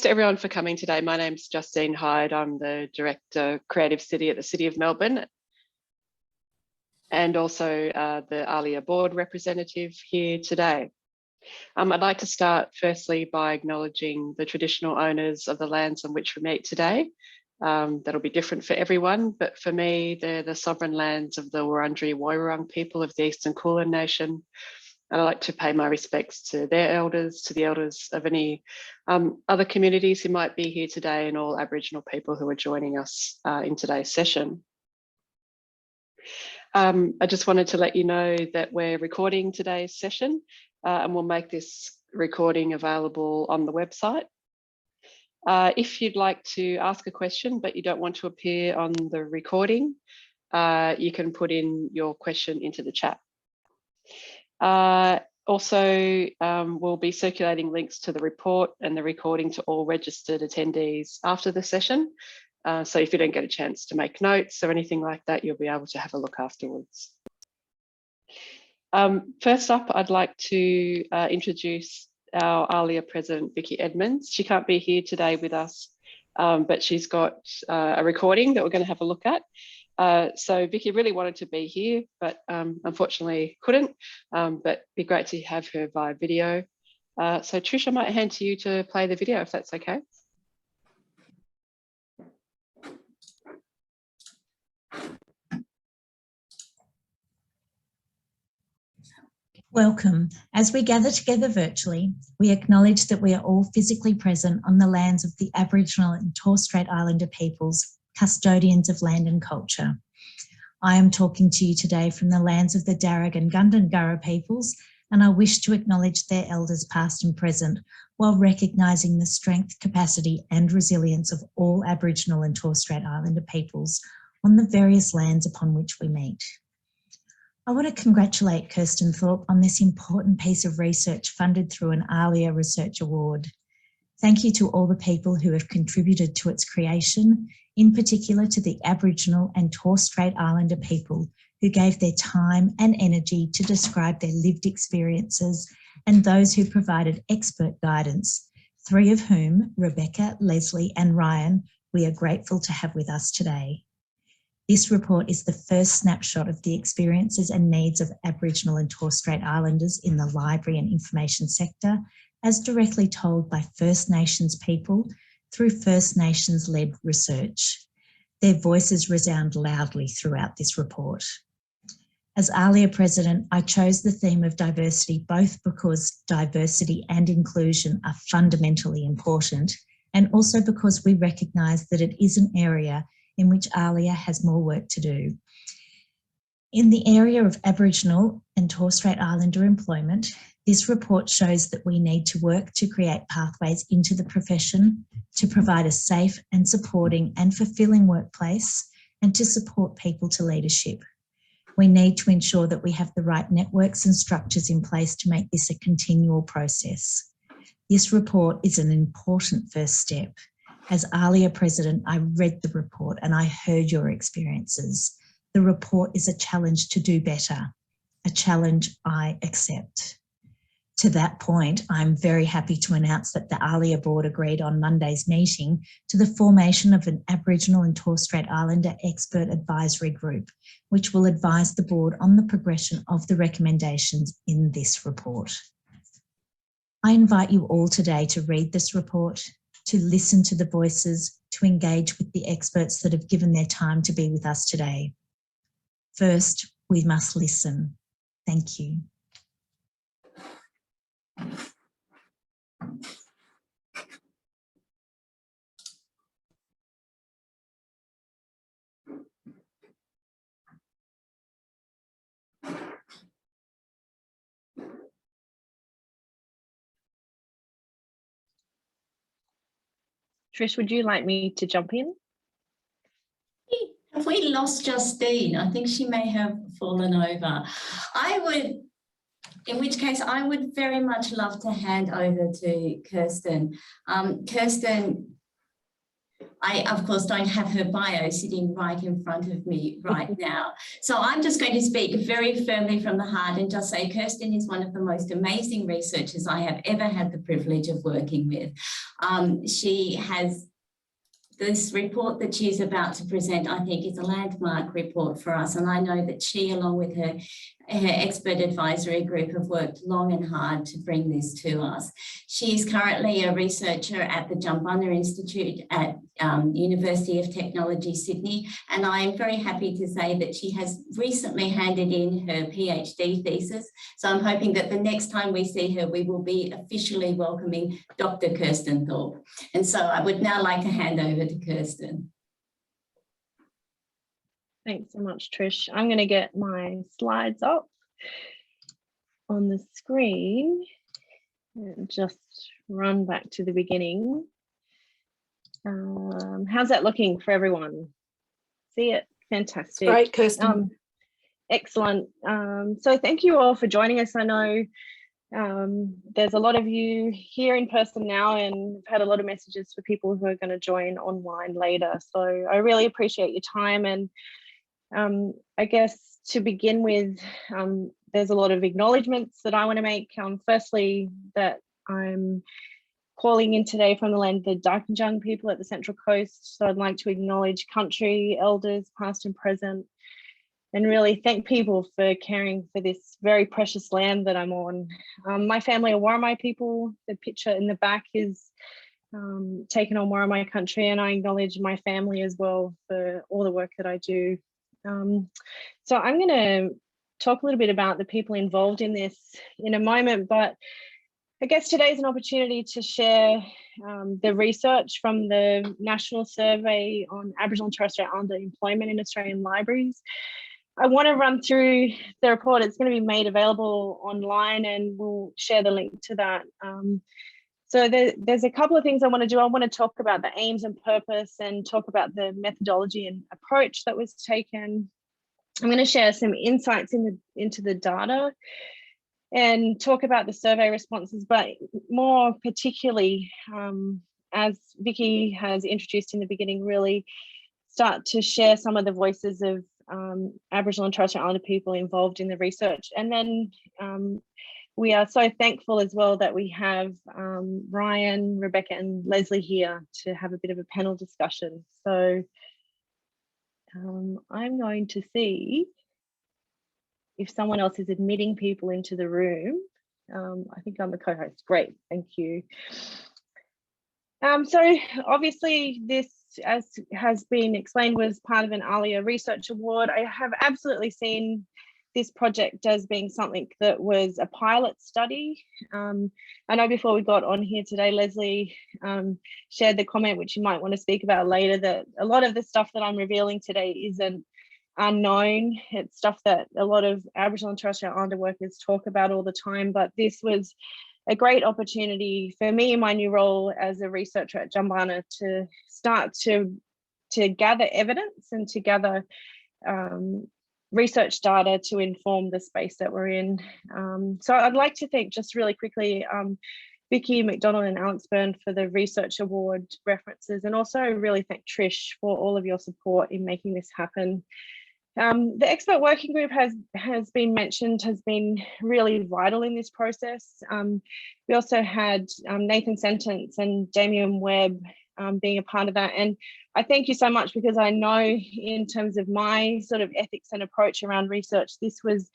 To everyone for coming today. My name's Justine Hyde. I'm the Director Creative City at the City of Melbourne and also the ALIA board representative here today. I'd like to start firstly by acknowledging the traditional owners of the lands on which we meet today. That'll be different for everyone, but for me, they're the sovereign lands of the Wurundjeri Woiwurrung people of the Eastern Kulin Nation. And I'd like to pay my respects to their elders, to the elders of any other communities who might be here today, and all Aboriginal people who are joining us in today's session. I just wanted to let you know that we're recording today's session and we'll make this recording available on the website. If you'd like to ask a question but you don't want to appear on the recording, you can put in your question into the chat. Also, we'll be circulating links to the report and the recording to all registered attendees after the session. So if you don't get a chance to make notes or anything like that, you'll be able to have a look afterwards. First up, I'd like to introduce our ALIA President, Vicky Edmonds. She can't be here today with us, but she's got a recording that we're going to have a look at. So Vicky really wanted to be here, but unfortunately couldn't, but it'd be great to have her via video. So Trish, I might hand to you to play the video if that's okay. Welcome. As we gather together virtually, we acknowledge that we are all physically present on the lands of the Aboriginal and Torres Strait Islander peoples, custodians of land and culture. I am talking to you today from the lands of the Darug and Gundungurra peoples, and I wish to acknowledge their elders past and present, while recognising the strength, capacity and resilience of all Aboriginal and Torres Strait Islander peoples on the various lands upon which we meet. I want to congratulate Kirsten Thorpe on this important piece of research funded through an ALIA Research Award. Thank you to all the people who have contributed to its creation, in particular to the Aboriginal and Torres Strait Islander people who gave their time and energy to describe their lived experiences, and those who provided expert guidance, three of whom, Rebecca, Leslie and Ryan, we are grateful to have with us today. This report is the first snapshot of the experiences and needs of Aboriginal and Torres Strait Islanders in the library and information sector, as directly told by First Nations people through First Nations-led research. Their voices resound loudly throughout this report. As ALIA President, I chose the theme of diversity both because diversity and inclusion are fundamentally important, and also because we recognise that it is an area in which ALIA has more work to do. In the area of Aboriginal and Torres Strait Islander employment, this report shows that we need to work to create pathways into the profession, to provide a safe and supporting and fulfilling workplace, and to support people to leadership. We need to ensure that we have the right networks and structures in place to make this a continual process. This report is an important first step. As ALIA President, I read the report and I heard your experiences. The report is a challenge to do better, a challenge I accept. To that point, I'm very happy to announce that the ALIA board agreed on Monday's meeting to the formation of an Aboriginal and Torres Strait Islander expert advisory group, which will advise the board on the progression of the recommendations in this report. I invite you all today to read this report, to listen to the voices, to engage with the experts that have given their time to be with us today. First, we must listen. Thank you. Trish, would you like me to jump in? Have we lost Justine? I think she may have fallen over. In which case I would very much love to hand over to Kirsten. Kirsten, I, of course, don't have her bio sitting right in front of me right now. So I'm just going to speak very firmly from the heart and just say Kirsten is one of the most amazing researchers I have ever had the privilege of working with. She has this report that she's about to present, I think, is a landmark report for us. And I know that she, along with her expert advisory group, have worked long and hard to bring this to us. She is currently a researcher at the Jumbunna Institute at University of Technology, Sydney. And I'm very happy to say that she has recently handed in her PhD thesis. So I'm hoping that the next time we see her, we will be officially welcoming Dr. Kirsten Thorpe. And so I would now like to hand over to Kirsten. Thanks so much, Trish. I'm going to get my slides up on the screen and just run back to the beginning. How's that looking for everyone? See it? Fantastic. Great, Kirsten. Excellent. So thank you all for joining us. I know there's a lot of you here in person now, and I've had a lot of messages for people who are going to join online later. So I really appreciate your time. And I guess to begin with, there's a lot of acknowledgements that I want to make. Firstly, that I'm calling in today from the land of the Darkinjung people at the Central Coast. So I'd like to acknowledge country elders, past and present, and really thank people for caring for this very precious land that I'm on. My family are Warramai people. The picture in the back is taken on Warramai country, and I acknowledge my family as well for all the work that I do. So I'm going to talk a little bit about the people involved in this in a moment, but I guess today's an opportunity to share the research from the National Survey on Aboriginal and Torres Strait Islander Employment in Australian Libraries. I want to run through the report. It's going to be made available online, and we'll share the link to that. So there's a couple of things I want to do. I want to talk about the aims and purpose and talk about the methodology and approach that was taken. I'm going to share some insights into the data and talk about the survey responses, but more particularly, as Vicky has introduced in the beginning, really start to share some of the voices of Aboriginal and Torres Strait Islander people involved in the research. And then we are so thankful as well that we have Ryan, Rebecca and Leslie here to have a bit of a panel discussion. So I'm going to see if someone else is admitting people into the room. I think I'm the co-host. Great, thank you. So obviously this, as has been explained, was part of an ALIA Research Award. I have absolutely seen this project as being something that was a pilot study. I know before we got on here today, Leslie shared the comment, which you might want to speak about later, that a lot of the stuff that I'm revealing today isn't unknown. It's stuff that a lot of Aboriginal and Torres Strait Islander workers talk about all the time, but this was a great opportunity for me in my new role as a researcher at Jumbunna to start to gather evidence and to gather research data to inform the space that we're in. So I'd like to thank just really quickly Vicky McDonald and Alex Byrne for the Research Award references, and also really thank Trish for all of your support in making this happen. The expert working group has been mentioned, has been really vital in this process. We also had Nathan Sentence and Damien Webb being a part of that. And I thank you so much, because I know in terms of my sort of ethics and approach around research, this was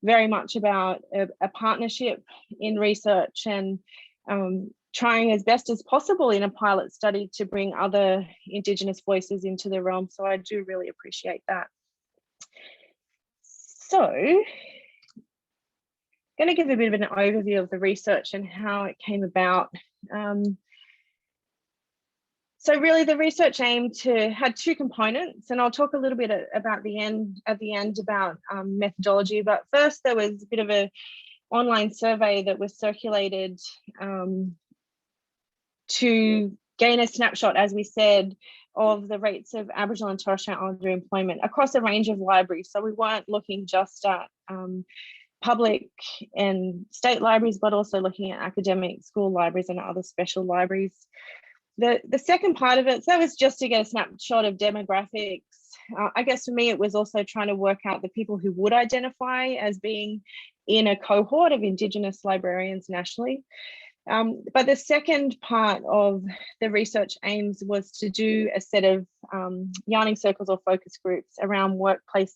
very much about a partnership in research and trying as best as possible in a pilot study to bring other Indigenous voices into the realm. So I do really appreciate that. So I'm going to give a bit of an overview of the research and how it came about. So really the research had two components, and I'll talk a little bit about at the end about methodology. But first, there was a bit of an online survey that was circulated to gain a snapshot, as we said, of the rates of Aboriginal and Torres Strait Islander employment across a range of libraries. So we weren't looking just at public and state libraries, but also looking at academic school libraries and other special libraries. The second part of it, so that was just to get a snapshot of demographics. I guess for me, it was also trying to work out the people who would identify as being in a cohort of Indigenous librarians nationally. But the second part of the research aims was to do a set of yarning circles or focus groups around workplace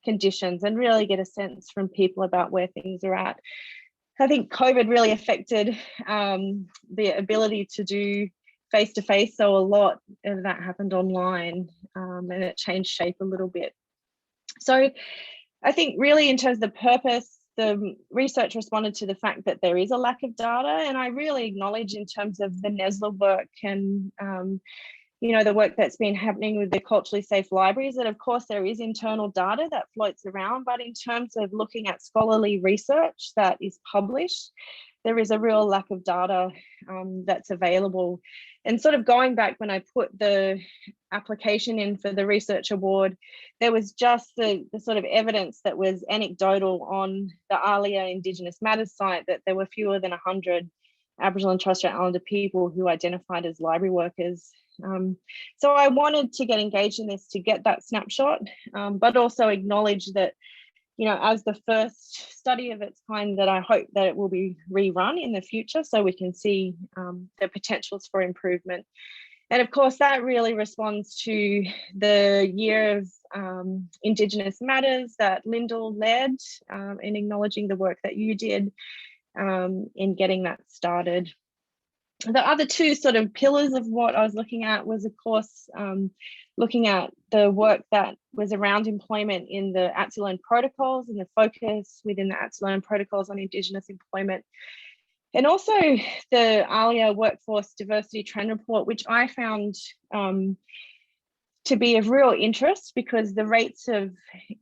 conditions and really get a sense from people about where things are at. I think COVID really affected the ability to do face-to-face, so a lot of that happened online, and it changed shape a little bit. So I think really in terms of the purpose, the research responded to the fact that there is a lack of data, and I really acknowledge in terms of the NESLA work and you know, the work that's been happening with the culturally safe libraries, that of course there is internal data that floats around, but in terms of looking at scholarly research that is published, there is a real lack of data that's available. And sort of going back when I put the application in for the research award, there was just the sort of evidence that was anecdotal on the ALIA Indigenous Matters site that there were fewer than 100 Aboriginal and Torres Strait Islander people who identified as library workers. So I wanted to get engaged in this to get that snapshot, but also acknowledge that, you know, as the first study of its kind, that I hope that it will be rerun in the future so we can see the potentials for improvement. And of course, that really responds to the year of Indigenous Matters that Lyndall led in acknowledging the work that you did in getting that started. The other two sort of pillars of what I was looking at was, of course, looking at the work that was around employment in the ATSI protocols and the focus within the ATSI protocols on Indigenous employment. And also the ALIA Workforce Diversity Trend Report, which I found to be of real interest because the rates of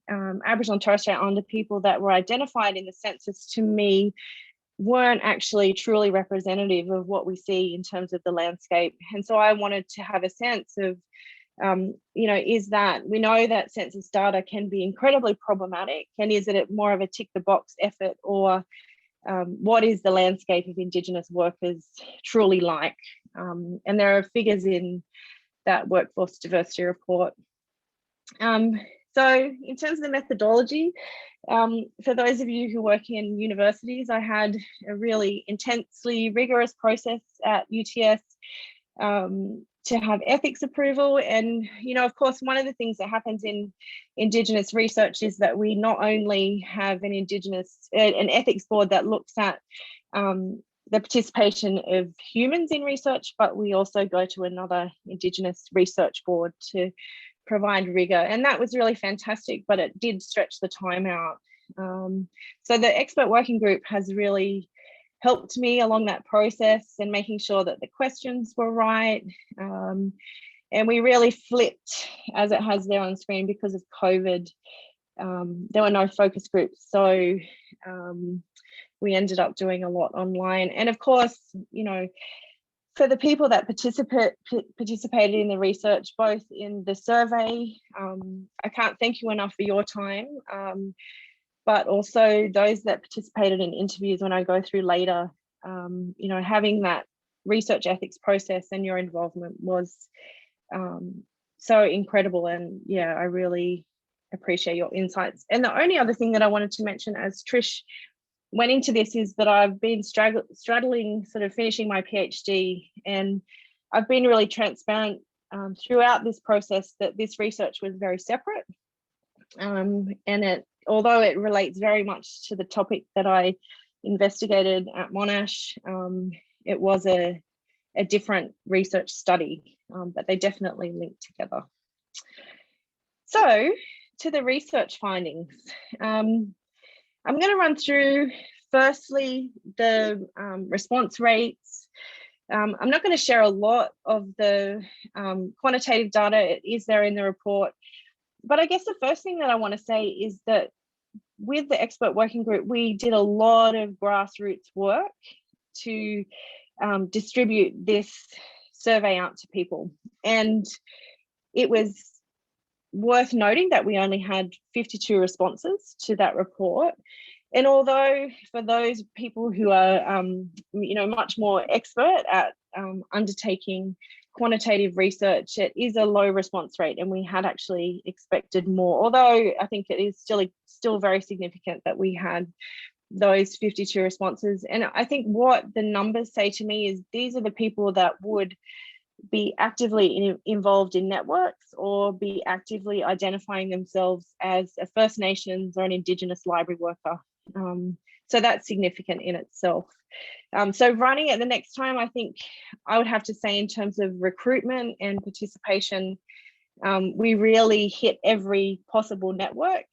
Aboriginal and Torres Strait Islander people that were identified in the census, to me, weren't actually truly representative of what we see in terms of the landscape. And so I wanted to have a sense of, you know, is that, we know that census data can be incredibly problematic, and is it more of a tick the box effort, or what is the landscape of Indigenous workers truly like? And there are figures in that workforce diversity report. So in terms of the methodology, for those of you who work in universities, I had a really intensely rigorous process at UTS to have ethics approval. And, you know, of course, one of the things that happens in Indigenous research is that we not only have an ethics board that looks at the participation of humans in research, but we also go to another Indigenous research board to provide rigor. And that was really fantastic, but it did stretch the time out. So the expert working group has really helped me along that process and making sure that the questions were right. And we really flipped, as it has there on screen, because of COVID, there were no focus groups. So we ended up doing a lot online. And of course, you know, for the people that participated in the research, both in the survey, I can't thank you enough for your time, but also those that participated in interviews when I go through later, you know, having that research ethics process and your involvement was so incredible. And yeah, I really appreciate your insights. And the only other thing that I wanted to mention, as Trish went into this, is that I've been straddling sort of finishing my PhD, and I've been really transparent throughout this process that this research was very separate, and although it relates very much to the topic that I investigated at Monash, it was a different research study, but they definitely link together. So to the research findings. I'm going to run through, firstly, the response rates. I'm not going to share a lot of the quantitative data. It is there in the report. But I guess the first thing that I want to say is that with the expert working group, we did a lot of grassroots work to distribute this survey out to people. And it was worth noting that we only had 52 responses to that report. And although for those people who are, you know, much more expert at undertaking quantitative research, it is a low response rate, and we had actually expected more. Although I think it is still very significant that we had those 52 responses. And I think what the numbers say to me is these are the people that would be actively involved in networks or be actively identifying themselves as a First Nations or an Indigenous library worker. So that's significant in itself. So running it the next time, I think I would have to say in terms of recruitment and participation, we really hit every possible network,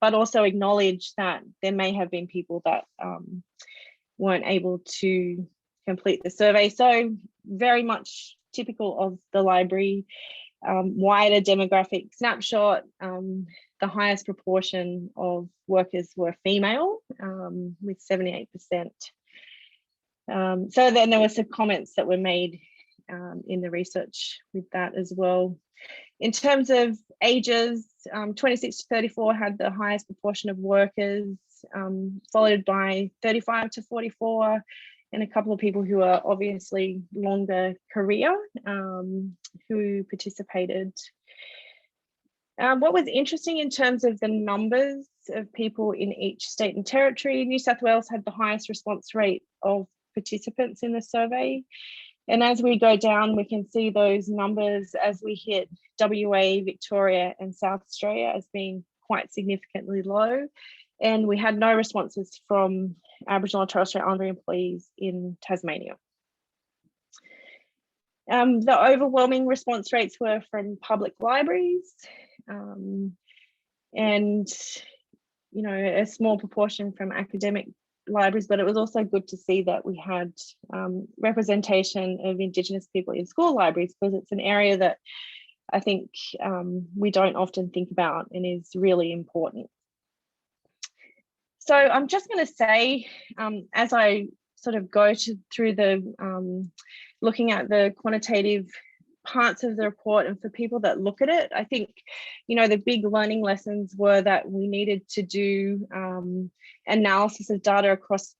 but also acknowledge that there may have been people that weren't able to complete the survey. So very much typical of the library, wider demographic snapshot. The highest proportion of workers were female, with 78%. So then there were some comments that were made in the research with that as well. In terms of ages, 26 to 34 had the highest proportion of workers, followed by 35 to 44, and a couple of people who are obviously longer career who participated. What was interesting in terms of the numbers of people in each state and territory, New South Wales had the highest response rate of participants in the survey. And as we go down, we can see those numbers as we hit WA, Victoria and South Australia as being quite significantly low. And we had no responses from Aboriginal and Torres Strait Islander employees in Tasmania. The overwhelming response rates were from public libraries, and a small proportion from academic libraries, but it was also good to see that we had representation of Indigenous people in school libraries, because it's an area that I think we don't often think about and is really important. So I'm just going to say, as I sort of go through the looking at the quantitative parts of the report, and for people that look at it, I think, the big learning lessons were that we needed to do analysis of data across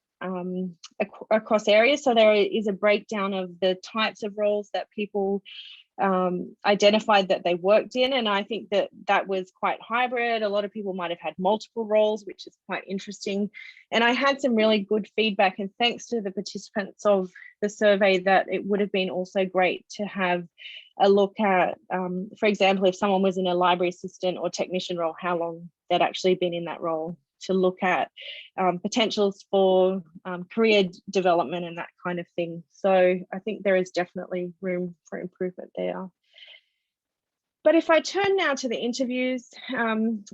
areas. So there is a breakdown of the types of roles that people identified that they worked in, and I think that was quite hybrid. A lot of people might have had multiple roles, which is quite interesting. And I had some really good feedback, and thanks to the participants of the survey, that it would have been also great to have a look at, for example, if someone was in a library assistant or technician role, how long they'd actually been in that role, to look at potentials for career development and that kind of thing. So I think there is definitely room for improvement there. But if I turn now to the interviews,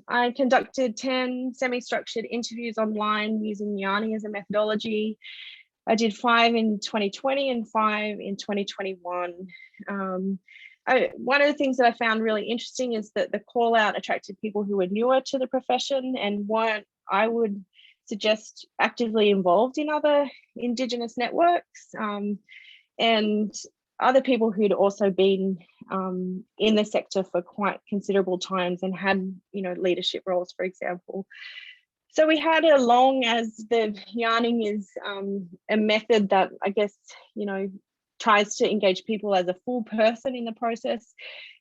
I conducted 10 semi-structured interviews online using yarning as a methodology. I did 5 in 2020 and 5 in 2021. One of the things that I found really interesting is that the call out attracted people who were newer to the profession and weren't, I would suggest, actively involved in other Indigenous networks, and other people who'd also been in the sector for quite considerable times and had, leadership roles, for example. So we had a long, as the yarning is a method that I guess, tries to engage people as a full person in the process.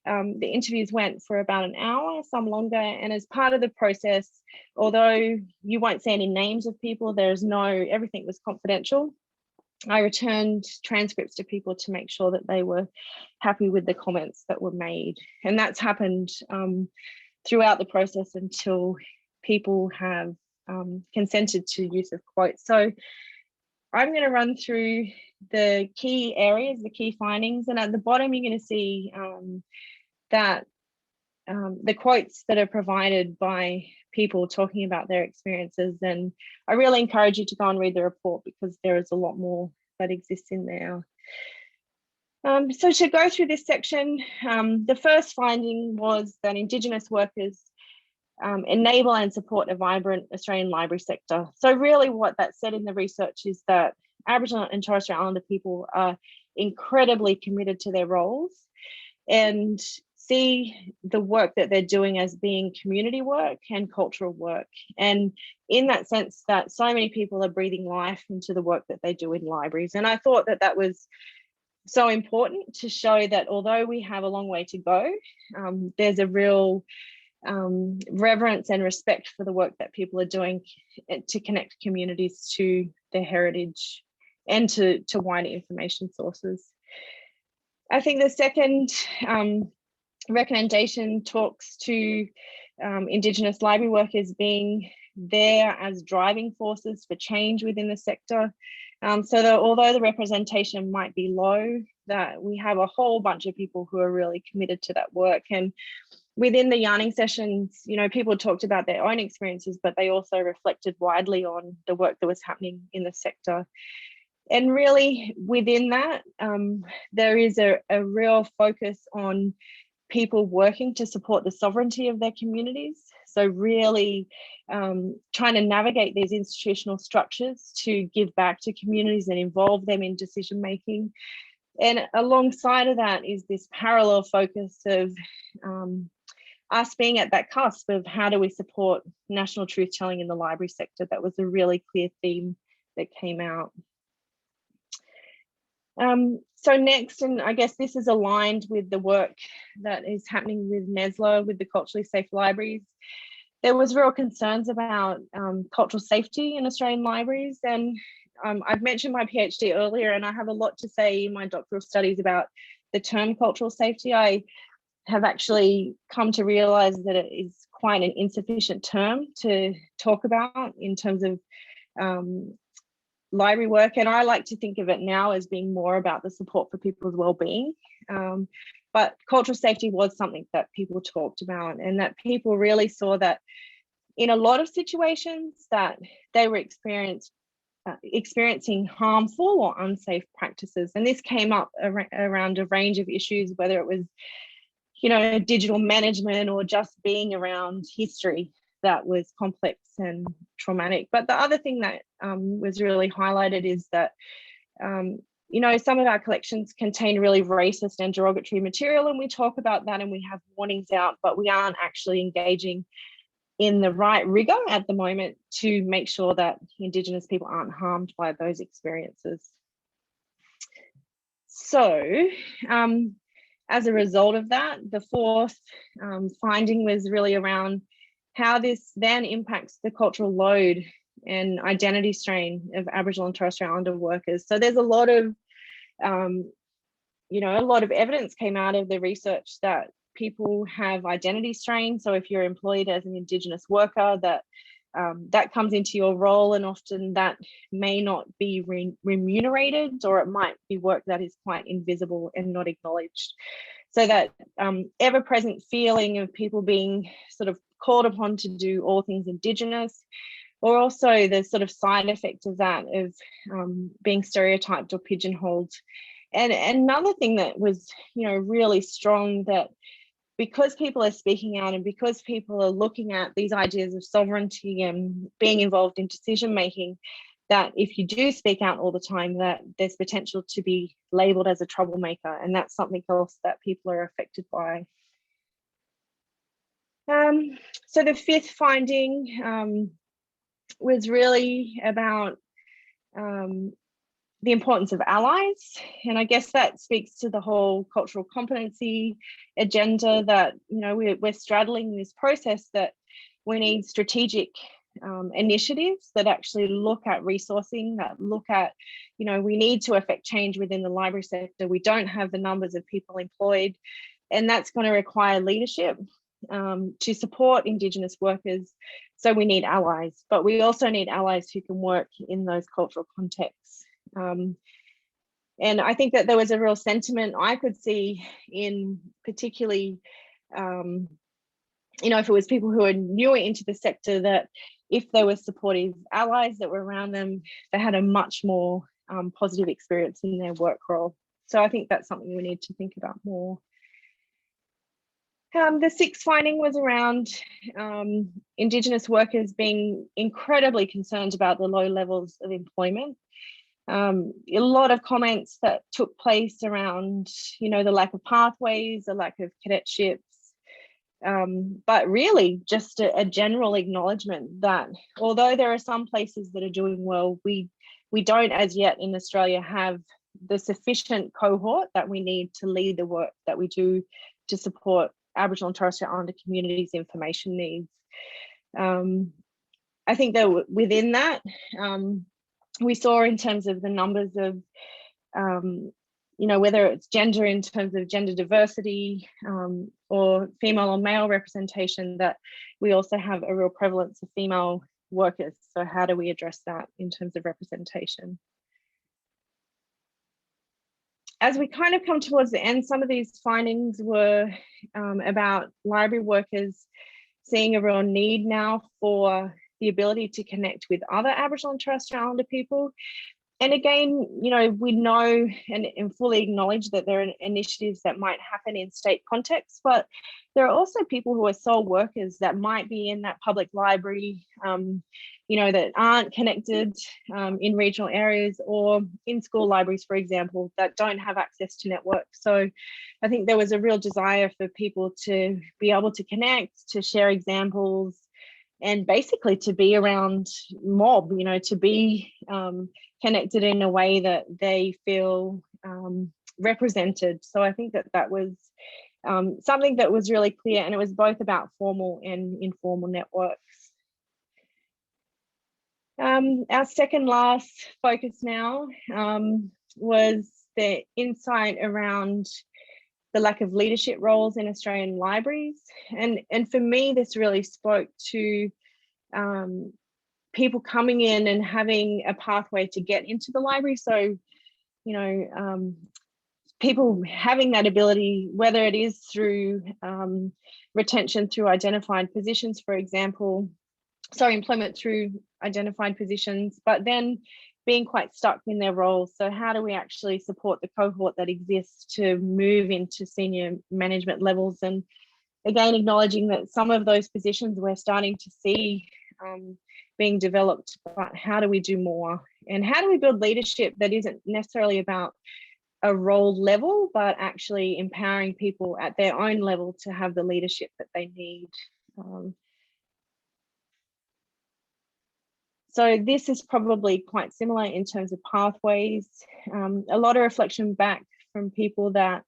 The interviews went for about an hour, some longer, and as part of the process, although you won't see any names of people, everything was confidential. I returned transcripts to people to make sure that they were happy with the comments that were made. And that's happened throughout the process until people have consented to use of quotes. So I'm going to run through the key areas, the key findings, and at the bottom you're going to see that the quotes that are provided by people talking about their experiences. And I really encourage you to go and read the report, because there is a lot more that exists in there. So to go through this section, the first finding was that Indigenous workers enable and support a vibrant Australian library sector. So really what that said in the research is that Aboriginal and Torres Strait Islander people are incredibly committed to their roles and see the work that they're doing as being community work and cultural work. And in that sense, that so many people are breathing life into the work that they do in libraries. And I thought that that was so important to show that although we have a long way to go, there's a real reverence and respect for the work that people are doing to connect communities to their heritage and to wider information sources. I think the second recommendation talks to Indigenous library workers being there as driving forces for change within the sector. So that although the representation might be low, that we have a whole bunch of people who are really committed to that work. And within the yarning sessions, you know, people talked about their own experiences, but they also reflected widely on the work that was happening in the sector. And really within that, there is a real focus on people working to support the sovereignty of their communities. So really trying to navigate these institutional structures to give back to communities and involve them in decision making. And alongside of that is this parallel focus of us being at that cusp of how do we support national truth telling in the library sector. That was a really clear theme that came out. So next, and I guess this is aligned with the work that is happening with NESLA, with the culturally safe libraries. There was real concerns about cultural safety in Australian libraries. And I've mentioned my PhD earlier, and I have a lot to say in my doctoral studies about the term cultural safety. I have actually come to realize that it is quite an insufficient term to talk about in terms of library work, and I like to think of it now as being more about the support for people's well-being. But cultural safety was something that people talked about, and that people really saw that in a lot of situations that they were experiencing harmful or unsafe practices. And this came up around a range of issues, whether it was, you know, digital management or just being around history that was complex and traumatic. But the other thing that was really highlighted is that, you know, some of our collections contain really racist and derogatory material, and we talk about that and we have warnings out, but we aren't actually engaging in the right rigor at the moment to make sure that Indigenous people aren't harmed by those experiences. So as a result of that, the fourth finding was really around how this then impacts the cultural load and identity strain of Aboriginal and Torres Strait Islander workers. So there's a lot of, you know, a lot of evidence came out of the research that people have identity strain. So if you're employed as an Indigenous worker, that that comes into your role, and often that may not be remunerated, or it might be work that is quite invisible and not acknowledged. So that ever-present feeling of people being sort of called upon to do all things Indigenous, or also the sort of side effect of that of being stereotyped or pigeonholed. And another thing that was, you know, really strong, that because people are speaking out and because people are looking at these ideas of sovereignty and being involved in decision making, that if you do speak out all the time, that there's potential to be labelled as a troublemaker, and that's something else that people are affected by. So the fifth finding was really about the importance of allies, and I guess that speaks to the whole cultural competency agenda, that, you know, we're straddling this process that we need strategic initiatives that actually look at resourcing, that look at, you know, we need to affect change within the library sector. We don't have the numbers of people employed, and that's going to require leadership to support Indigenous workers. So we need allies, but we also need allies who can work in those cultural contexts. And I think that there was a real sentiment I could see in particularly, you know, if it was people who are newer into the sector, that if there were supportive allies that were around them, they had a much more positive experience in their work role. So I think that's something we need to think about more. The sixth finding was around Indigenous workers being incredibly concerned about the low levels of employment. A lot of comments that took place around, you know, the lack of pathways, the lack of cadetships, but really just a general acknowledgement that although there are some places that are doing well, we don't as yet in Australia have the sufficient cohort that we need to lead the work that we do to support Aboriginal and Torres Strait Islander communities' information needs. I think that within that, we saw in terms of the numbers of, whether it's gender in terms of gender diversity or female or male representation, that we also have a real prevalence of female workers. So how do we address that in terms of representation? As we kind of come towards the end, some of these findings were about library workers seeing a real need now for the ability to connect with other Aboriginal and Torres Strait Islander people. And again, we know and fully acknowledge that there are initiatives that might happen in state context, but there are also people who are sole workers that might be in that public library, that aren't connected in regional areas, or in school libraries, for example, that don't have access to networks. So I think there was a real desire for people to be able to connect, to share examples, and basically to be around mob, to be connected in a way that they feel represented. So I think that was something that was really clear, and it was both about formal and informal networks. Our second last focus now was the insight around the lack of leadership roles in Australian libraries. And for me, this really spoke to people coming in and having a pathway to get into the library. So, people having that ability, whether it is through retention through identified positions, for example, employment through identified positions, but then being quite stuck in their roles. So how do we actually support the cohort that exists to move into senior management levels? And again, acknowledging that some of those positions we're starting to see being developed, but how do we do more? And how do we build leadership that isn't necessarily about a role level, but actually empowering people at their own level to have the leadership that they need? So this is probably quite similar in terms of pathways. A lot of reflection back from people that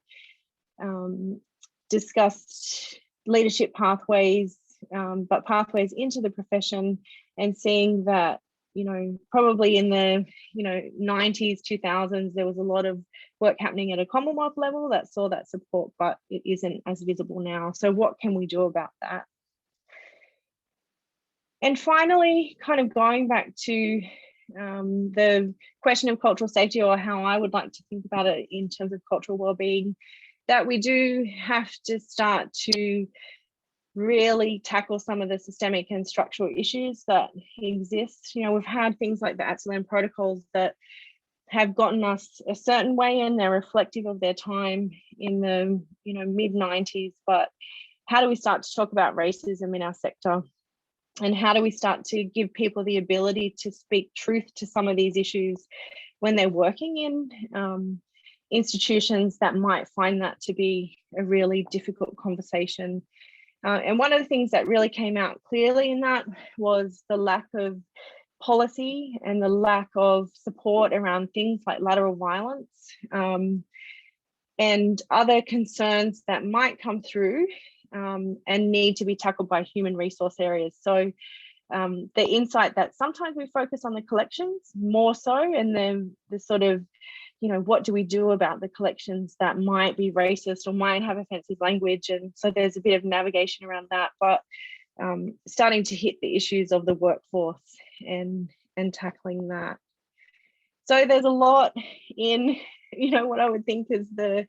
discussed leadership pathways, but pathways into the profession, and seeing that, probably in the 90s, 2000s, there was a lot of work happening at a Commonwealth level that saw that support, but it isn't as visible now. So what can we do about that? And finally, kind of going back to the question of cultural safety, or how I would like to think about it in terms of cultural wellbeing, that we do have to start to really tackle some of the systemic and structural issues that exist. We've had things like the ATSLAM protocols that have gotten us a certain way, and they're reflective of their time in the mid-90s. But how do we start to talk about racism in our sector? And how do we start to give people the ability to speak truth to some of these issues when they're working in institutions that might find that to be a really difficult conversation? And one of the things that really came out clearly in that was the lack of policy and the lack of support around things like lateral violence and other concerns that might come through and need to be tackled by human resource areas. So the insight that sometimes we focus on the collections more so, and then the sort of, what do we do about the collections that might be racist or might have offensive language? And so there's a bit of navigation around that, but starting to hit the issues of the workforce and tackling that. So there's a lot in, what I would think is the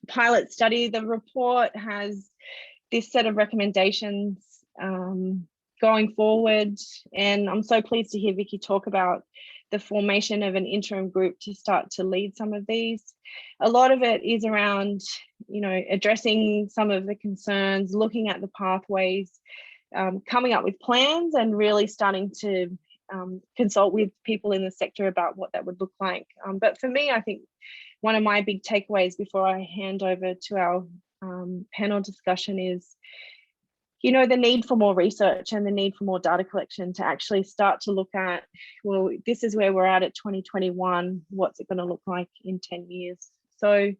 pilot study. The report has this set of recommendations going forward, and I'm so pleased to hear Vicky talk about the formation of an interim group to start to lead some of these. A lot of it is around, addressing some of the concerns, looking at the pathways, coming up with plans, and really starting to consult with people in the sector about what that would look like. But for me, I think one of my big takeaways before I hand over to our panel discussion is, the need for more research and the need for more data collection to actually start to look at, well, this is where we're at 2021, what's it going to look like in 10 years? So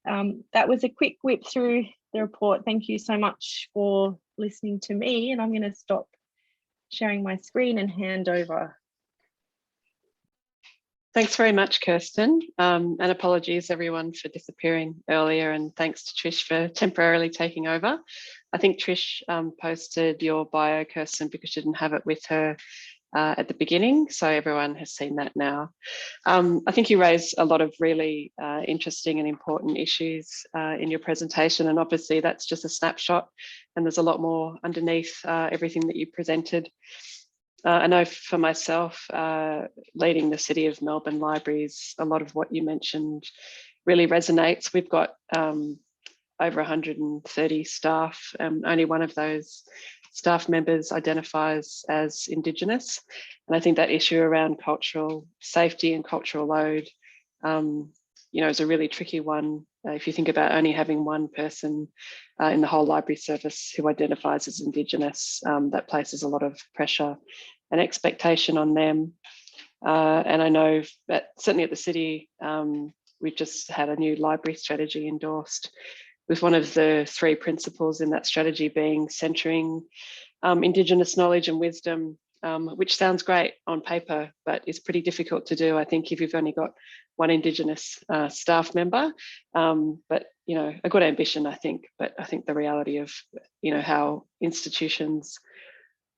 That was a quick whip through the report. Thank you so much for listening to me, and I'm going to stop sharing my screen and hand over. Thanks very much, Kirsten, and apologies everyone for disappearing earlier, and thanks to Trish for temporarily taking over. I think Trish posted your bio, Kirsten, because she didn't have it with her at the beginning, so everyone has seen that now. I think you raised a lot of really interesting and important issues in your presentation, and obviously that's just a snapshot, and there's a lot more underneath everything that you presented. I know for myself, leading the City of Melbourne libraries, a lot of what you mentioned really resonates. We've got over 130 staff. Only one of those staff members identifies as Indigenous. And I think that issue around cultural safety and cultural load, is a really tricky one. If you think about only having one person in the whole library service who identifies as Indigenous, that places a lot of pressure and expectation on them. And I know that certainly at the city, we've just had a new library strategy endorsed, with one of the 3 principles in that strategy being centering Indigenous knowledge and wisdom, which sounds great on paper, but is pretty difficult to do, I think, if you've only got one Indigenous staff member. But, a good ambition, I think, but I think the reality of, how institutions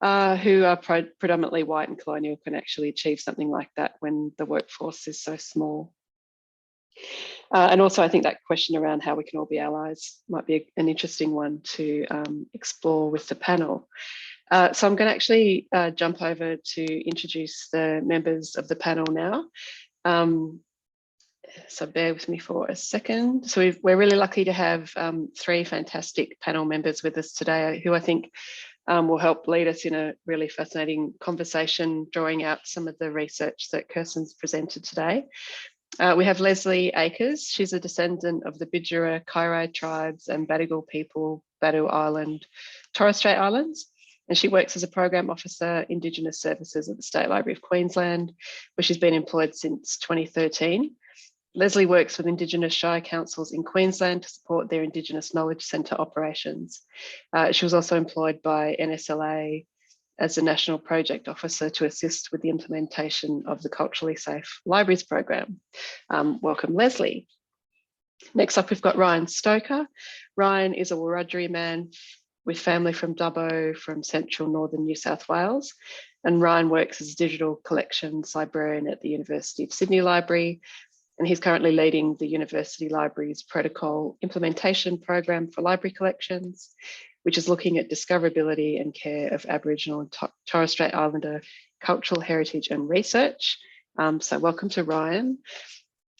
who are predominantly white and colonial can actually achieve something like that when the workforce is so small. And also I think that question around how we can all be allies might be an interesting one to explore with the panel. So I'm going to actually jump over to introduce the members of the panel now. So bear with me for a second. So we're really lucky to have 3 fantastic panel members with us today, who I think will help lead us in a really fascinating conversation, drawing out some of the research that Kirsten's presented today. We have Leslie Akers. She's a descendant of the Bidjara, Kairai tribes and Badigal people, Badu Island, Torres Strait Islands. And she works as a program officer, Indigenous Services at the State Library of Queensland, where she's been employed since 2013. Leslie works with Indigenous Shire Councils in Queensland to support their Indigenous Knowledge Centre operations. She was also employed by NSLA as a National Project Officer to assist with the implementation of the Culturally Safe Libraries program. Welcome, Leslie. Next up, we've got Ryan Stoker. Ryan is a Wiradjuri man with family from Dubbo, from central northern New South Wales. And Ryan works as a digital collections librarian at the University of Sydney Library. And he's currently leading the University Library's protocol implementation program for library collections, which is looking at discoverability and care of Aboriginal and Torres Strait Islander cultural heritage and research. So welcome to Ryan.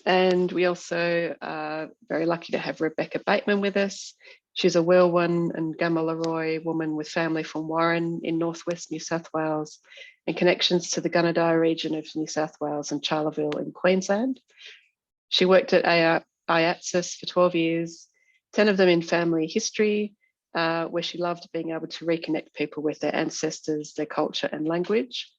And we also are very lucky to have Rebecca Bateman with us. She's a Welwyn and Gamilaroi woman with family from Warren in northwest New South Wales and connections to the Gunnedah region of New South Wales and Charleville in Queensland. She worked at IATSIS for 12 years, 10 of them in family history, where she loved being able to reconnect people with their ancestors, their culture and language,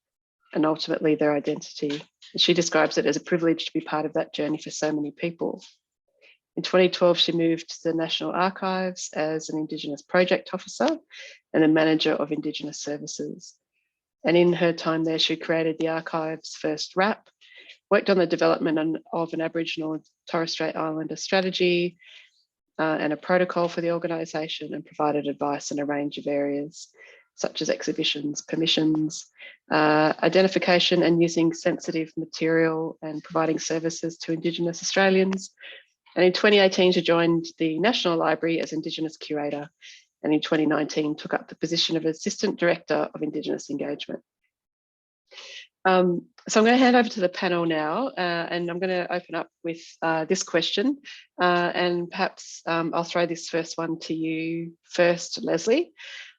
and ultimately their identity. And she describes it as a privilege to be part of that journey for so many people. In 2012, she moved to the National Archives as an Indigenous Project Officer and a Manager of Indigenous Services. And in her time there, she created the Archives' first RAP, worked on the development of an Aboriginal and Torres Strait Islander strategy and a protocol for the organisation, and provided advice in a range of areas such as exhibitions, permissions, identification and using sensitive material, and providing services to Indigenous Australians. And in 2018, she joined the National Library as Indigenous Curator, and in 2019 took up the position of Assistant Director of Indigenous Engagement. So I'm going to hand over to the panel now, and I'm going to open up with this question, and perhaps I'll throw this first one to you first, Leslie.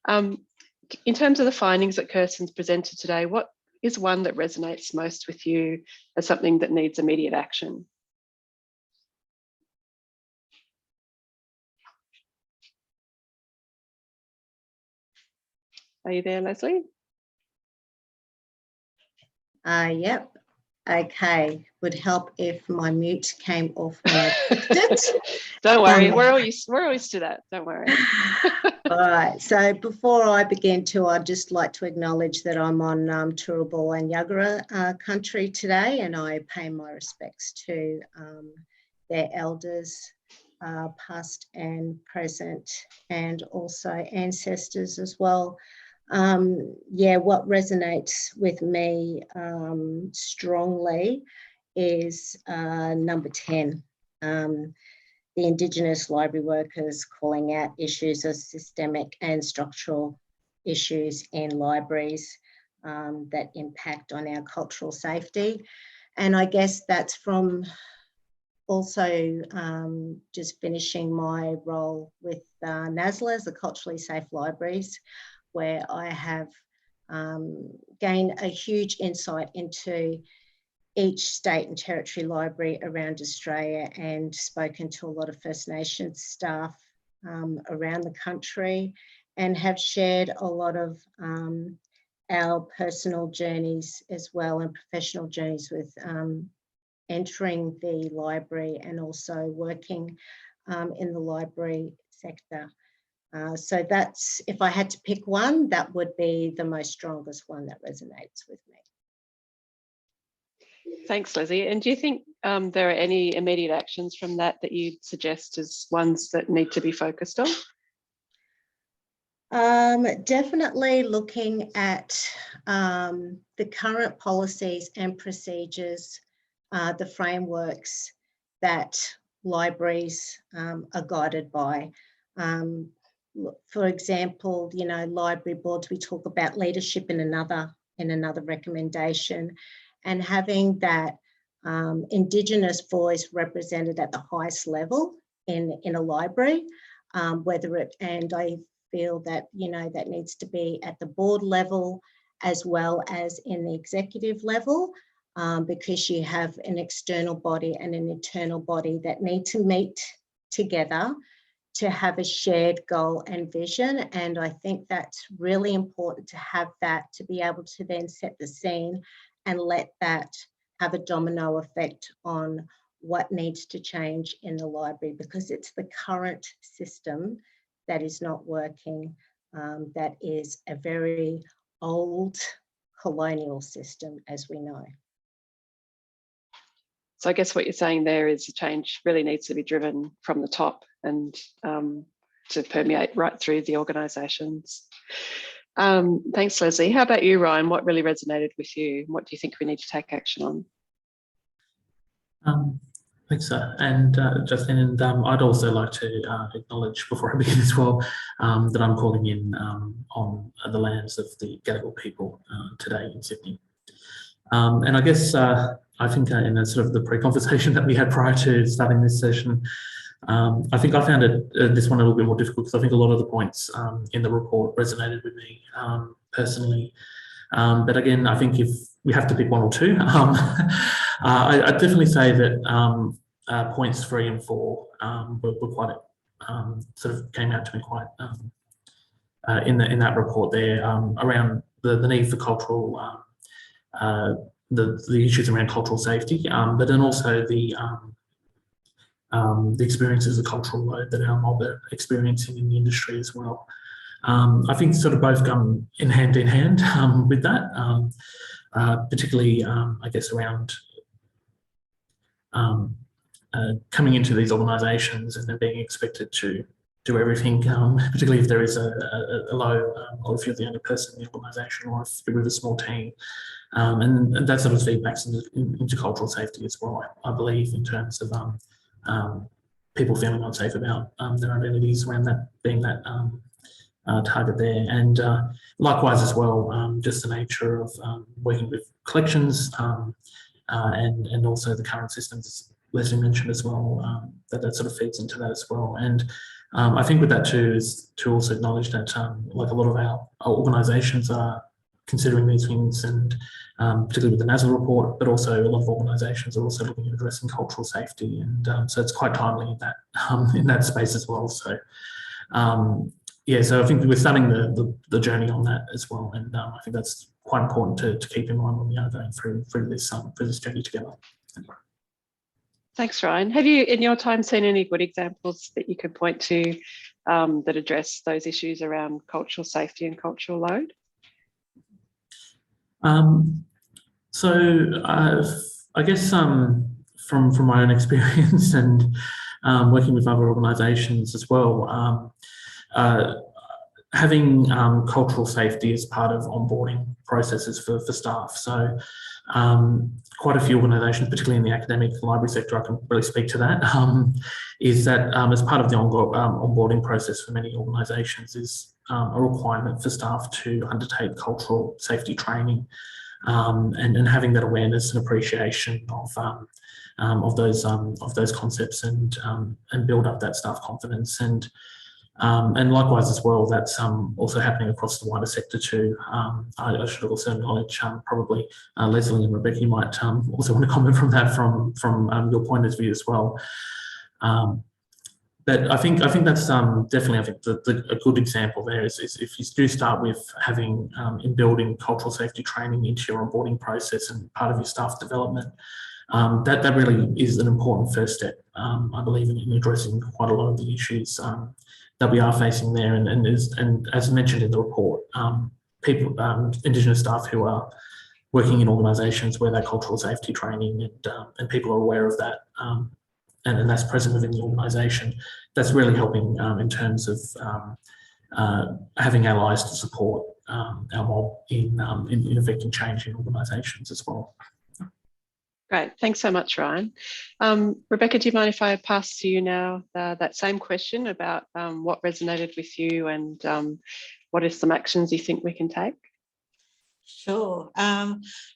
In terms of the findings that Kirsten's presented today, what is one that resonates most with you as something that needs immediate action? Are you there, Leslie? Yep. Okay, would help if my mute came off when I clicked it. Don't worry, we're all used to that. Don't worry. All right, so before I begin I'd just like to acknowledge that I'm on Turrbal and Yagara country today, and I pay my respects to their elders, past and present, and also ancestors as well. Yeah, what resonates with me strongly is number 10. The Indigenous library workers calling out issues of systemic and structural issues in libraries that impact on our cultural safety. And I guess that's from also just finishing my role with NASLA, the Culturally Safe Libraries, where I have gained a huge insight into each state and territory library around Australia, and spoken to a lot of First Nations staff around the country, and have shared a lot of our personal journeys as well, and professional journeys with entering the library and also working in the library sector. So that's, if I had to pick one, that would be the most strongest one that resonates with me. Thanks, Leslie. And do you think there are any immediate actions from that you'd suggest as ones that need to be focused on? Definitely looking at the current policies and procedures, the frameworks that libraries are guided by. For example, you know, library boards, we talk about leadership in another recommendation, and having that Indigenous voice represented at the highest level in a library, and I feel that, you know, that needs to be at the board level as well as in the executive level, because you have an external body and an internal body that need to meet together to have a shared goal and vision. And I think that's really important to have that, to be able to then set the scene and let that have a domino effect on what needs to change in the library, because it's the current system that is not working, that is a very old colonial system, as we know. So I guess what you're saying there is the change really needs to be driven from the top and to permeate right through the organisations. Thanks, Leslie. How about you, Ryan? What really resonated with you? What do you think we need to take action on? Thanks, and Justine, and I'd also like to acknowledge before I begin as well that I'm calling in on the lands of the Gadigal people today in Sydney. And I guess I think in a sort of the pre-conversation that we had prior to starting this session, I think I found this one a little bit more difficult, because I think a lot of the points in the report resonated with me personally. But again, I think if we have to pick one or two, I'd definitely say that points 3 and 4 were quite sort of came out to me quite in that report there, around the need for cultural the issues around cultural safety, but then also the experiences of cultural load that our mob are experiencing in the industry as well. I think sort of both come in hand with that, particularly I guess around coming into these organisations and then being expected to do everything, particularly if there is a low, or if you're the only person in the organisation, or if you're with a small team. And that sort of feedbacks into cultural safety as well, I believe, in terms of people feeling unsafe about their identities around that, being that target there. And likewise as well, just the nature of working with collections and also the current systems Leslie mentioned as well, that sort of feeds into that as well. And I think with that too is to also acknowledge that like a lot of our organisations are considering these things, and particularly with the NASLA report, but also a lot of organisations are also looking at addressing cultural safety, and so it's quite timely in that space as well. So yeah, so I think we're starting the journey on that as well, and I think that's quite important to keep in mind when we are going through this journey together. Thanks, Ryan. Have you, in your time, seen any good examples that you could point to that address those issues around cultural safety and cultural load? I guess from my own experience and working with other organisations as well, having cultural safety as part of onboarding processes for staff. So quite a few organisations, particularly in the academic library sector, I can really speak to that, is that as part of the onboarding process for many organisations is a requirement for staff to undertake cultural safety training, and having that awareness and appreciation of those concepts and build up that staff confidence. And likewise as well, that's also happening across the wider sector too. I should also acknowledge probably Leslie and Rebecca, you might also want to comment from that from your point of view as well. But I think that's definitely, I think a good example there is if you do start with having in building cultural safety training into your onboarding process and part of your staff development, that really is an important first step, I believe, in addressing quite a lot of the issues that we are facing there. And as mentioned in the report, people, Indigenous staff who are working in organisations where that cultural safety training and people are aware of that, and that's present within the organisation, that's really helping in terms of having allies to support our mob in effecting change in organisations as well. Great, thanks so much, Ryan. Rebecca, do you mind if I pass to you now that same question about what resonated with you and what are some actions you think we can take? Sure.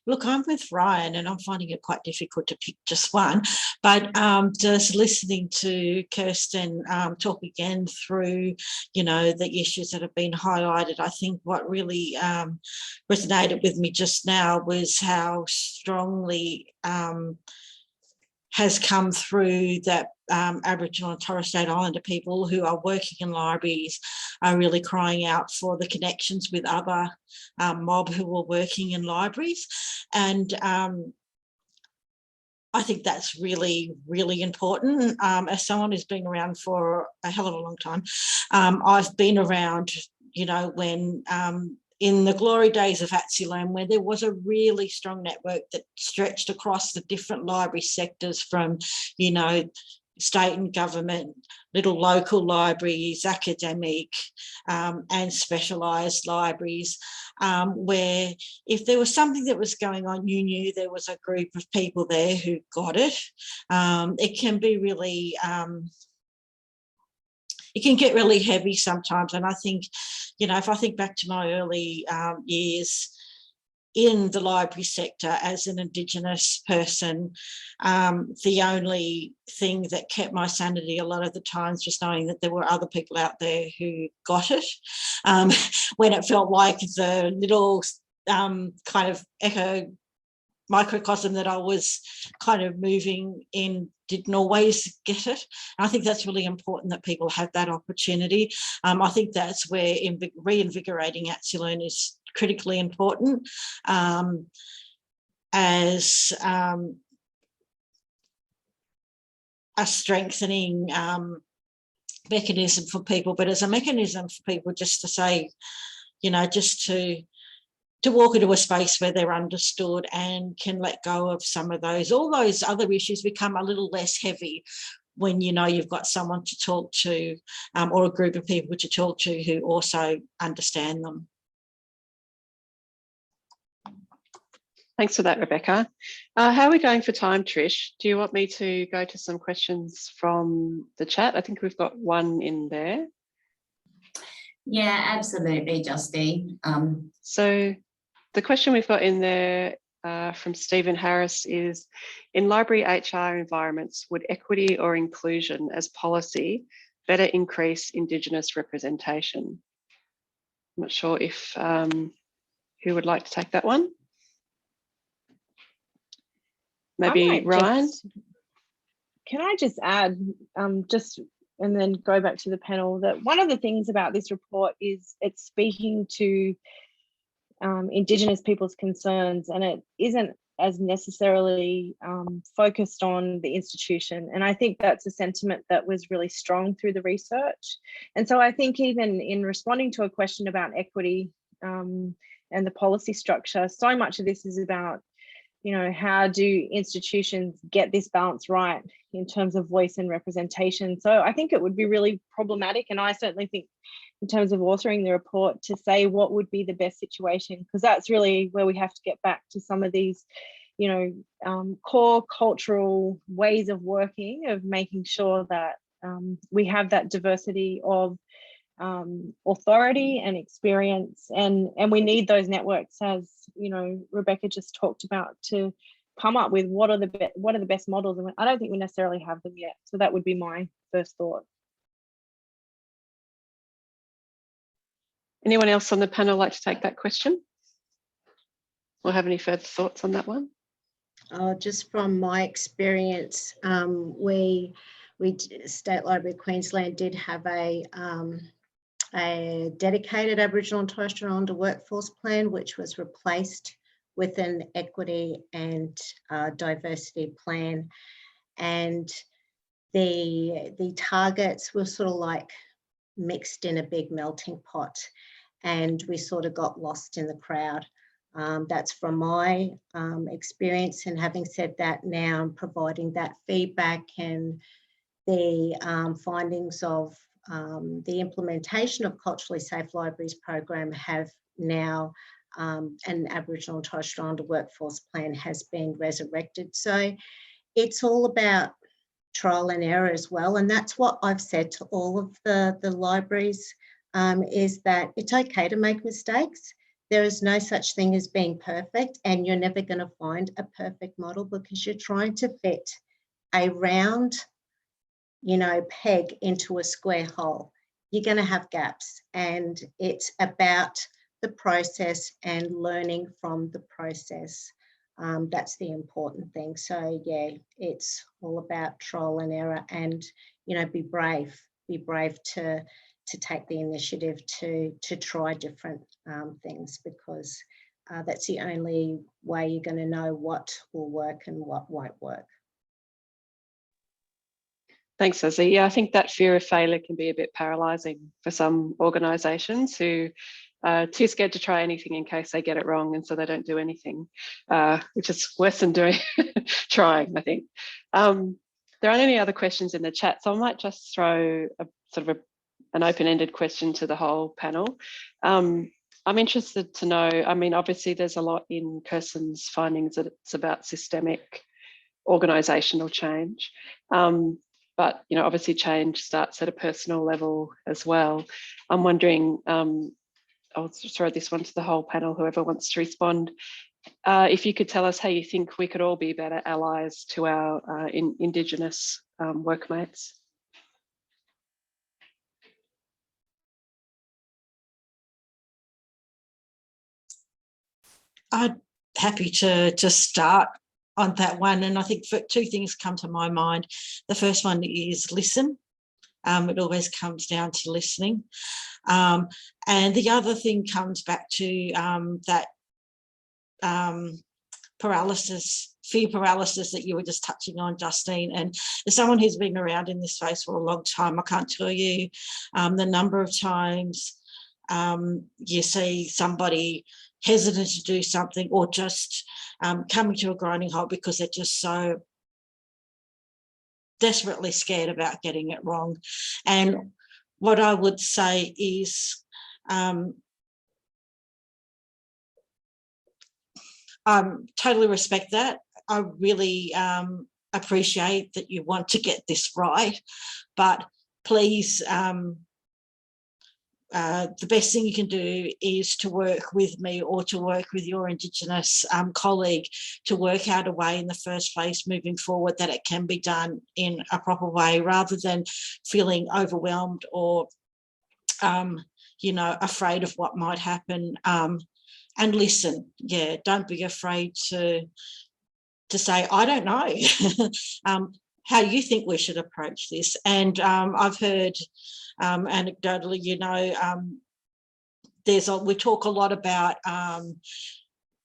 Look, I'm with Ryan and I'm finding it quite difficult to pick just one, but just listening to Kirsten talk again through, the issues that have been highlighted, I think what really resonated with me just now was how strongly has come through that Aboriginal and Torres Strait Islander people who are working in libraries are really crying out for the connections with other mob who are working in libraries. And I think that's really, really important. As someone who's been around for a hell of a long time, I've been around, when in the glory days of ATSILAN, where there was a really strong network that stretched across the different library sectors from, state and government, little local libraries, academic and specialised libraries, where if there was something that was going on, you knew there was a group of people there who got it. It can be really... it can get really heavy sometimes. And I think, if I think back to my early years in the library sector as an Indigenous person, the only thing that kept my sanity a lot of the times was knowing that there were other people out there who got it. When it felt like the little kind of echo microcosm that I was kind of moving in didn't always get it. And I think that's really important that people have that opportunity. I think that's where reinvigorating ATSILAN is critically important as a strengthening mechanism for people, but as a mechanism for people just to say, just to walk into a space where they're understood and can let go of some of all those other issues become a little less heavy when you've got someone to talk to or a group of people to talk to who also understand them. Thanks for that, Rebecca. How are we going for time, Trish? Do you want me to go to some questions from the chat? I think we've got one in there. Yeah, absolutely, Justine. So the question we've got in there from Stephen Harris is, in library HR environments, would equity or inclusion as policy better increase Indigenous representation? I'm not sure if who would like to take that one? Maybe Ryan? Can I just add, and then go back to the panel, that one of the things about this report is it's speaking to Indigenous people's concerns, and it isn't as necessarily focused on the institution. And I think that's a sentiment that was really strong through the research. And so I think even in responding to a question about equity and the policy structure, so much of this is about, you know, how do institutions get this balance right in terms of voice and representation. So I think it would be really problematic, and I certainly think in terms of authoring the report, to say what would be the best situation, because that's really where we have to get back to some of these, you know, core cultural ways of working, of making sure that we have that diversity of authority and experience, and we need those networks, as you know, Rebecca just talked about, to come up with what are the best models. And I don't think we necessarily have them yet. So that would be my first thought. Anyone else on the panel like to take that question or have any further thoughts on that one? Just from my experience, we State Library Queensland did have a dedicated Aboriginal and Torres Strait Islander workforce plan, which was replaced with an equity and diversity plan. And the targets were sort of like mixed in a big melting pot, and we sort of got lost in the crowd. That's from my experience. And having said that, now I'm providing that feedback and the findings of the implementation of Culturally Safe Libraries program have now an Aboriginal and Torres Strait Islander workforce plan has been resurrected. So it's all about trial and error as well. And that's what I've said to all of the libraries, is that it's okay to make mistakes. There is no such thing as being perfect, and you're never going to find a perfect model, because you're trying to fit a round, you know, peg into a square hole. You're going to have gaps, and it's about the process and learning from the process. That's the important thing. So yeah, it's all about trial and error, and, you know, be brave to take the initiative to try different things, because that's the only way you're going to know what will work and what won't work. Thanks, Leslie. Yeah, I think that fear of failure can be a bit paralysing for some organisations who are too scared to try anything in case they get it wrong, and so they don't do anything, which is worse than trying, I think. There aren't any other questions in the chat, so I might just throw an open-ended question to the whole panel. I'm interested to know, I mean, obviously there's a lot in Kirsten's findings that it's about systemic organisational change. But, you know, obviously change starts at a personal level as well. I'm wondering, I'll throw this one to the whole panel, whoever wants to respond. If you could tell us how you think we could all be better allies to our Indigenous workmates. I'm happy to start on that one, and I think two things come to my mind. The first one is listen. It always comes down to listening, and the other thing comes back to that fear paralysis that you were just touching on, Justine. And as someone who's been around in this space for a long time, I can't tell you the number of times you see somebody hesitant to do something, or just coming to a grinding halt because they're just so desperately scared about getting it wrong. And what I would say is I totally respect that. I really appreciate that you want to get this right, but please, the best thing you can do is to work with me or to work with your Indigenous colleague to work out a way in the first place moving forward that it can be done in a proper way, rather than feeling overwhelmed or, you know, afraid of what might happen. And listen, yeah, don't be afraid to say, I don't know how you think we should approach this. And I've heard anecdotally, you know, we talk a lot about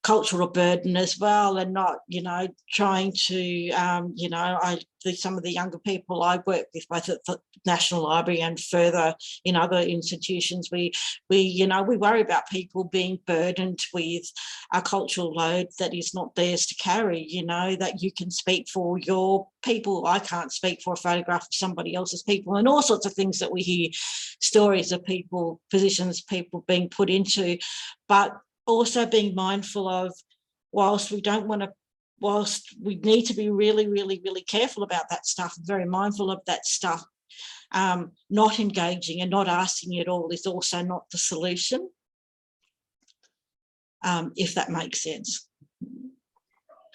cultural burden as well, and not, trying to, some of the younger people I work with, both at the National Library and further in other institutions, we worry about people being burdened with a cultural load that is not theirs to carry, that you can speak for your people. I can't speak for a photograph of somebody else's people, and all sorts of things that we hear, stories of people, positions people being put into, but also being mindful of, whilst we need to be really, really, really careful about that stuff, very mindful of that stuff, not engaging and not asking at all is also not the solution, if that makes sense.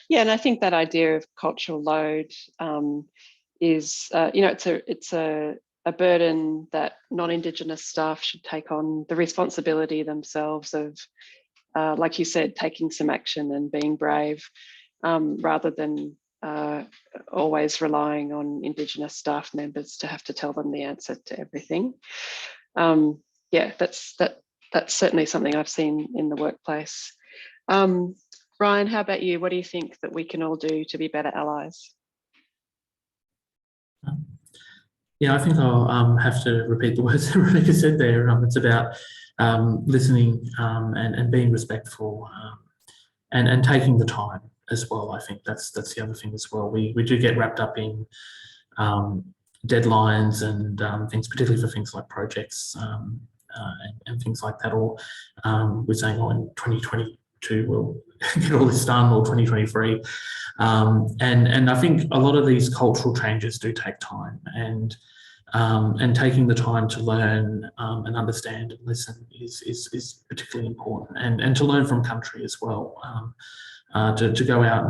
Yeah, and I think that idea of cultural load is, it's a burden that non-Indigenous staff should take on the responsibility themselves of, like you said, taking some action and being brave, rather than always relying on Indigenous staff members to have to tell them the answer to everything. Yeah, that's certainly something I've seen in the workplace. Ryan, how about you? What do you think that we can all do to be better allies? Yeah, I think I'll have to repeat the words that Rebecca said there. It's about listening and being respectful, and taking the time as well. I think that's the other thing as well. We do get wrapped up in deadlines and things, particularly for things like projects and things like that. Or we're saying, oh, in 2022 we'll get all this done, or 2023. And I think a lot of these cultural changes do take time, and taking the time to learn and understand and listen is particularly important, and to learn from country as well, to go out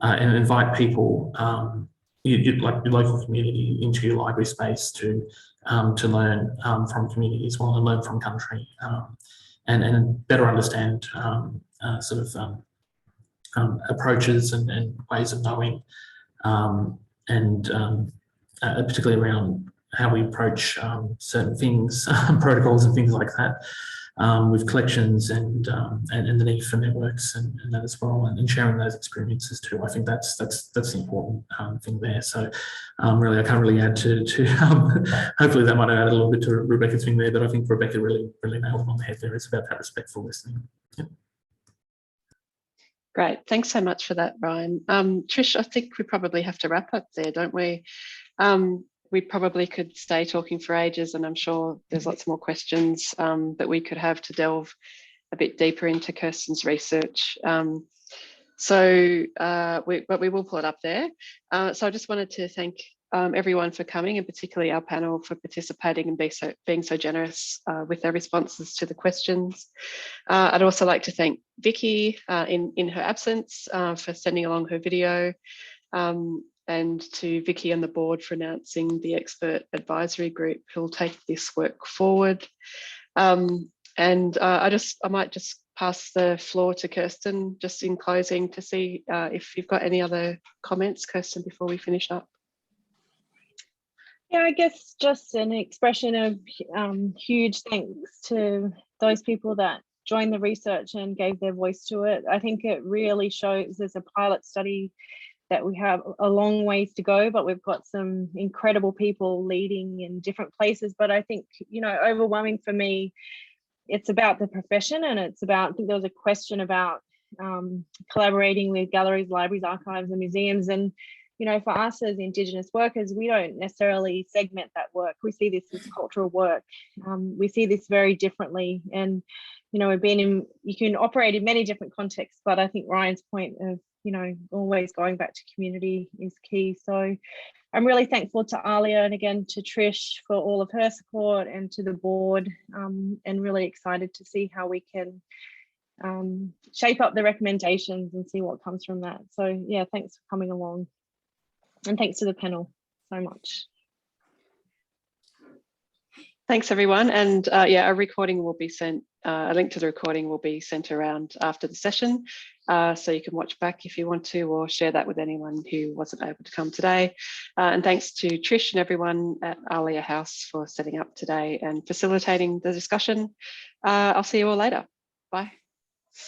and invite people, like your local community, into your library space to learn from community as well, and learn from country, and better understand approaches and ways of knowing, particularly around how we approach certain things, protocols and things like that, with collections and the need for networks and that as well, and sharing those experiences too. I think that's the important thing there. So really, I can't really add to hopefully that might add a little bit to Rebecca's thing there, but I think Rebecca really nailed it on the head there. It's about that respectful listening. Yep. Great, thanks so much for that, Ryan. Trish, I think we probably have to wrap up there, don't we? We probably could stay talking for ages, and I'm sure there's lots more questions that we could have to delve a bit deeper into Kirsten's research. But we will pull it up there. So I just wanted to thank everyone for coming, and particularly our panel for participating and being so generous with their responses to the questions. I'd also like to thank Vicky in her absence for sending along her video, and to Vicky and the board for announcing the expert advisory group who'll take this work forward. I might just pass the floor to Kirsten just in closing to see if you've got any other comments, Kirsten, before we finish up. Yeah, I guess just an expression of huge thanks to those people that joined the research and gave their voice to it. I think it really shows, as a pilot study, that we have a long ways to go, but we've got some incredible people leading in different places. But I think, overwhelming for me, it's about the profession, and it's about, I think there was a question about collaborating with galleries, libraries, archives and museums. And, for us as Indigenous workers, we don't necessarily segment that work. We see this as cultural work. We see this very differently. And, you can operate in many different contexts, but I think Ryan's point of, always going back to community is key. So I'm really thankful to ALIA, and again to Trish for all of her support, and to the board, and really excited to see how we can shape up the recommendations and see what comes from that. So yeah, thanks for coming along, and thanks to the panel so much. Thanks everyone, and a recording will be sent. A link to the recording will be sent around after the session. so you can watch back if you want to, or share that with anyone who wasn't able to come today. And thanks to Trish and everyone at ALIA House for setting up today and facilitating the discussion. I'll see you all later. Bye.